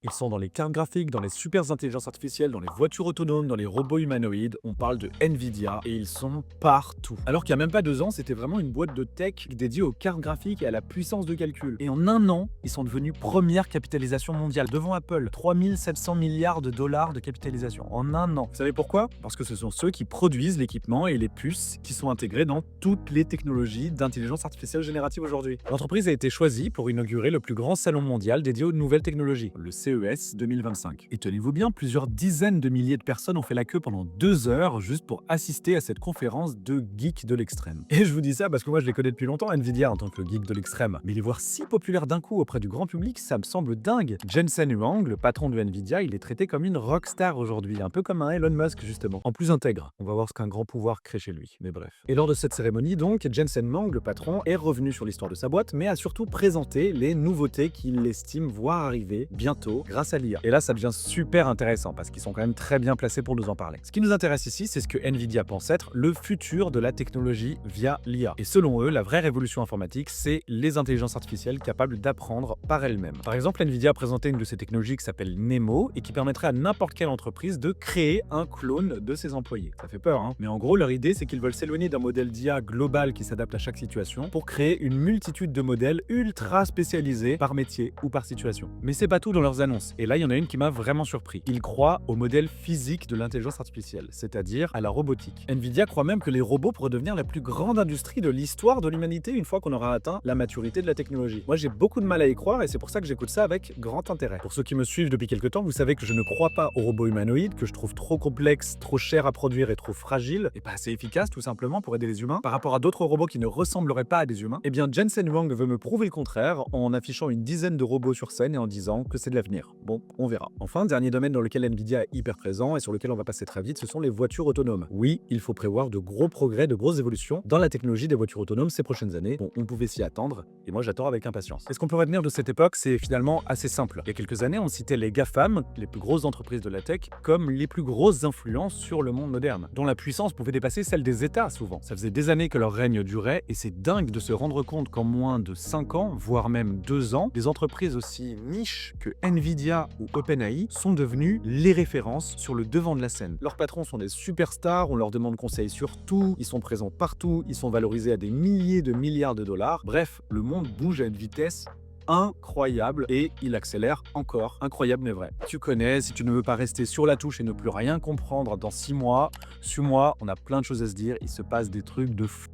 Ils sont dans les cartes graphiques, dans les super intelligences artificielles, dans les voitures autonomes, dans les robots humanoïdes. On parle de Nvidia et ils sont partout. Alors qu'il n'y a même pas 2 ans, c'était vraiment une boîte de tech dédiée aux cartes graphiques et à la puissance de calcul. Et en un an, ils sont devenus première capitalisation mondiale devant Apple. 3700 milliards de dollars de capitalisation en un an. Vous savez pourquoi? Parce que ce sont ceux qui produisent l'équipement et les puces qui sont intégrés dans toutes les technologies d'intelligence artificielle générative aujourd'hui. L'entreprise a été choisie pour inaugurer le plus grand salon mondial dédié aux nouvelles technologies, le CES 2025. Et tenez-vous bien, plusieurs dizaines de milliers de personnes ont fait la queue pendant 2 heures juste pour assister à cette conférence de geeks de l'extrême. Et je vous dis ça parce que moi je les connais depuis longtemps, Nvidia, en tant que geek de l'extrême. Mais les voir si populaires d'un coup auprès du grand public, ça me semble dingue. Jensen Huang, le patron de Nvidia, il est traité comme une rockstar aujourd'hui, un peu comme un Elon Musk justement, en plus intègre. On va voir ce qu'un grand pouvoir crée chez lui, mais bref. Et lors de cette cérémonie donc, Jensen Huang, le patron, est revenu sur l'histoire de sa boîte, mais a surtout présenté les nouveautés qu'il estime voir arriver bientôt grâce à l'IA. Et là, ça devient super intéressant parce qu'ils sont quand même très bien placés pour nous en parler. Ce qui nous intéresse ici, c'est ce que Nvidia pense être le futur de la technologie via l'IA. Et selon eux, la vraie révolution informatique, c'est les intelligences artificielles capables d'apprendre par elles-mêmes. Par exemple, Nvidia a présenté une de ces technologies qui s'appelle Nemo et qui permettrait à n'importe quelle entreprise de créer un clone de ses employés. Ça fait peur, hein? Mais en gros, leur idée, c'est qu'ils veulent s'éloigner d'un modèle d'IA global qui s'adapte à chaque situation pour créer une multitude de modèles ultra spécialisés par métier ou par situation. Mais c'est pas tout dans leurs annonces. Et là, il y en a une qui m'a vraiment surpris. Ils croient au modèle physique de l'intelligence artificielle, c'est-à-dire à la robotique. Nvidia croit même que les robots pourraient devenir la plus grande industrie de l'histoire de l'humanité une fois qu'on aura atteint la maturité de la technologie. Moi, j'ai beaucoup de mal à y croire et c'est pour ça que j'écoute ça avec grand intérêt. Pour ceux qui me suivent depuis quelques temps, vous savez que je ne crois pas aux robots humanoïdes, que je trouve trop complexes, trop chers à produire et trop fragiles, et pas assez efficaces tout simplement pour aider les humains, par rapport à d'autres robots qui ne ressembleraient pas à des humains. Eh bien, Jensen Huang veut me prouver le contraire en affichant une dizaine de robots sur scène et en disant que c'est de l'avenir. Bon, on verra. Enfin, dernier domaine dans lequel Nvidia est hyper présent et sur lequel on va passer très vite, ce sont les voitures autonomes. Oui, il faut prévoir de gros progrès, de grosses évolutions dans la technologie des voitures autonomes ces prochaines années. Bon, on pouvait s'y attendre, et moi j'attends avec impatience. Et ce qu'on peut retenir de cette époque, c'est finalement assez simple. Il y a quelques années, on citait les GAFAM, les plus grosses entreprises de la tech, comme les plus grosses influences sur le monde moderne, dont la puissance pouvait dépasser celle des États souvent. Ça faisait des années que leur règne durait, et c'est dingue de se rendre compte qu'en moins de 5 ans, voire même 2 ans, des entreprises aussi niches que Nvidia ou OpenAI sont devenues les références sur le devant de la scène. Leurs patrons sont des superstars, on leur demande conseil sur tout, ils sont présents partout, ils sont valorisés à des milliers de milliards de dollars. Bref, le monde bouge à une vitesse incroyable et il accélère encore. Incroyable mais vrai. Tu connais, si tu ne veux pas rester sur la touche et ne plus rien comprendre dans 6 mois, suis-moi, on a plein de choses à se dire, il se passe des trucs de fou.